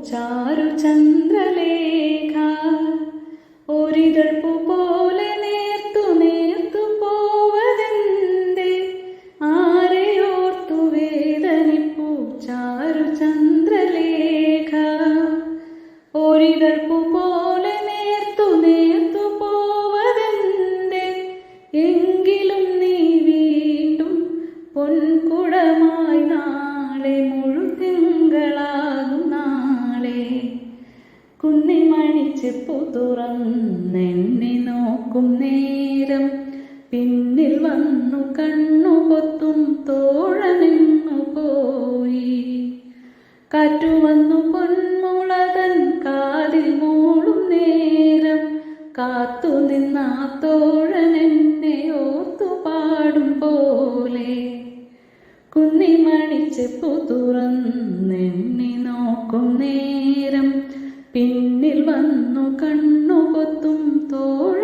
ചാരു ചന്ദ്രലേഖ ഒരിതൾപ്പു പോലെ നേർത്തു നേർത്തു പോവതെന്തേ ആരെയോർത്തു വേദനിപ്പു ചാരു ചന്ദ്രലേഖ ഒരിതൾപ്പു പോലെ നേർത്തു നേർത്തു പോവതെന്തേ എങ്കിലും നീ വീണ്ടും പൊൻകുടമായി നാളെ മുഴുതിങ്കളാകും നാളെ കുന്നിമണിച്ചെപ്പു തുറന്നെന്നെ നോക്കും നേരം പിന്നിൽ വന്നു കണ്ണു പൊത്തും തോഴനെന്നു പോയി കാറ്റു വന്നു പൊന്മുളകൻ കാതിൽ മൂളും നേരം കാത്തു നിന്നാ തോഴനെന്നെ ഓർത്തു പാടും പോലെ കുന്നിമണിച്ചെപ്പു തുറന്നെന്നെ നോക്കും നേരം പിന്നിൽ വന്നു കണ്ണു പൊത്തും തോഴ